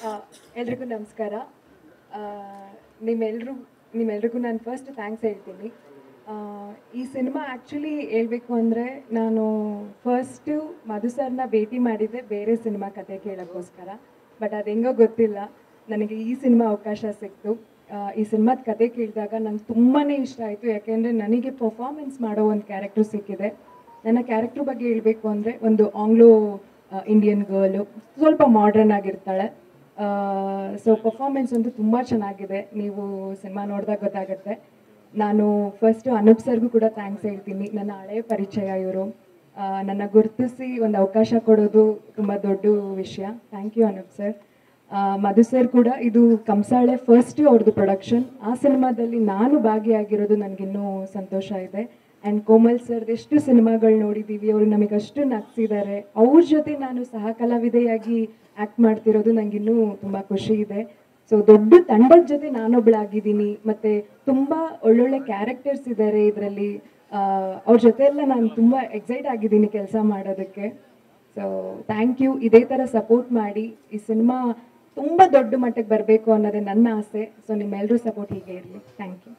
ಆ, ಎಲ್ರಿಗೂ ನಮಸ್ಕಾರ. ಆ, ನಿಮ್ಮೆಲ್ರಿಗೂ ನಾನು ಫಸ್ಟ್ ಥ್ಯಾಂಕ್ಸ್ ಹೇಳ್ತೀನಿ. ಆ, ಈ ಸಿನಿಮಾ ಆ್ಯಕ್ಚುಲಿ ಹೇಳ್ಬೇಕು ಅಂದರೆ ನಾನು ಫಸ್ಟು ಮಧು ಸರ್ನ ಭೇಟಿ ಮಾಡಿದ್ದೆ ಬೇರೆ ಸಿನಿಮಾ ಕತೆ ಕೇಳೋಕ್ಕೋಸ್ಕರ. ಬಟ್ ಅದು ಹೆಂಗೋ ಗೊತ್ತಿಲ್ಲ, ನನಗೆ ಈ ಸಿನಿಮಾ ಅವಕಾಶ ಸಿಕ್ತು. ಈ ಸಿನಿಮಾದ ಕತೆ ಕೇಳಿದಾಗ ನಂಗೆ ತುಂಬಾ ಇಷ್ಟ ಆಯಿತು. ಯಾಕೆಂದರೆ ನನಗೆ ಪರ್ಫಾರ್ಮೆನ್ಸ್ ಮಾಡೋ ಒಂದು ಕ್ಯಾರೆಕ್ಟ್ರು ಸಿಕ್ಕಿದೆ. ನನ್ನ ಕ್ಯಾರೆಕ್ಟ್ರ್ ಬಗ್ಗೆ ಹೇಳಬೇಕು ಅಂದರೆ ಒಂದು ಆಂಗ್ಲೋ ಇಂಡಿಯನ್ ಗರ್ಲು, ಸ್ವಲ್ಪ ಮಾಡ್ರನ್ ಆಗಿರ್ತಾಳೆ. ಸೊ ಪರ್ಫಾರ್ಮೆನ್ಸ್ ಅಂತೂ ತುಂಬ ಚೆನ್ನಾಗಿದೆ, ನೀವು ಸಿನಿಮಾ ನೋಡಿದಾಗ ಗೊತ್ತಾಗುತ್ತೆ. ನಾನು ಫಸ್ಟು ಅನೂಪ್ ಸರ್ಗೂ ಕೂಡ ಥ್ಯಾಂಕ್ಸ್ ಹೇಳ್ತೀನಿ. ನನ್ನ ಹಳೆಯ ಪರಿಚಯ ಇವರು. ನನ್ನ ಗುರುತಿಸಿ ಒಂದು ಅವಕಾಶ ಕೊಡೋದು ತುಂಬ ದೊಡ್ಡ ವಿಷಯ. Thank you Anoop sir. Madhu sir ಕೂಡ ಇದು ಕಂಸಾಳೆ ಫಸ್ಟ್ ಅವ್ರದ್ದು ಪ್ರೊಡಕ್ಷನ್. ಆ ಸಿನಿಮಾದಲ್ಲಿ ನಾನು ಭಾಗಿಯಾಗಿರೋದು ನನಗಿನ್ನೂ ಸಂತೋಷ ಇದೆ. ಆ್ಯಂಡ್ ಕೋಮಲ್ ಸರ್ದು ಎಷ್ಟು ಸಿನಿಮಾಗಳು ನೋಡಿದ್ದೀವಿ, ಅವರು ನಮಗೆ ಅಷ್ಟು ನಗಿಸಿದ್ದಾರೆ. ಅವ್ರ ಜೊತೆ ನಾನು ಸಹ ಕಲಾವಿದೆಯಾಗಿ ಆ್ಯಕ್ಟ್ ಮಾಡ್ತಿರೋದು ನನಗಿನ್ನೂ ತುಂಬ ಖುಷಿ ಇದೆ. ಸೊ ದೊಡ್ಡ ತಂಡದ ಜೊತೆ ನಾನೊಬ್ಬಳಾಗಿದ್ದೀನಿ, ಮತ್ತು ತುಂಬ ಒಳ್ಳೊಳ್ಳೆ ಕ್ಯಾರೆಕ್ಟರ್ಸ್ ಇದ್ದಾರೆ ಇದರಲ್ಲಿ. ಅವ್ರ ಜೊತೆ ಎಲ್ಲ ನಾನು ತುಂಬ ಎಕ್ಸೈಟ್ ಆಗಿದ್ದೀನಿ ಕೆಲಸ ಮಾಡೋದಕ್ಕೆ. So thank you. ಇದೇ ಥರ ಸಪೋರ್ಟ್ ಮಾಡಿ. ಈ ಸಿನಿಮಾ ತುಂಬ ದೊಡ್ಡ ಮಟ್ಟಕ್ಕೆ ಬರಬೇಕು ಅನ್ನೋದೇ ನನ್ನ ಆಸೆ. ಸೊ ನಿಮ್ಮೆಲ್ಲರೂ ಸಪೋರ್ಟ್ ಹೀಗೆ ಇರಲಿ. Thank you.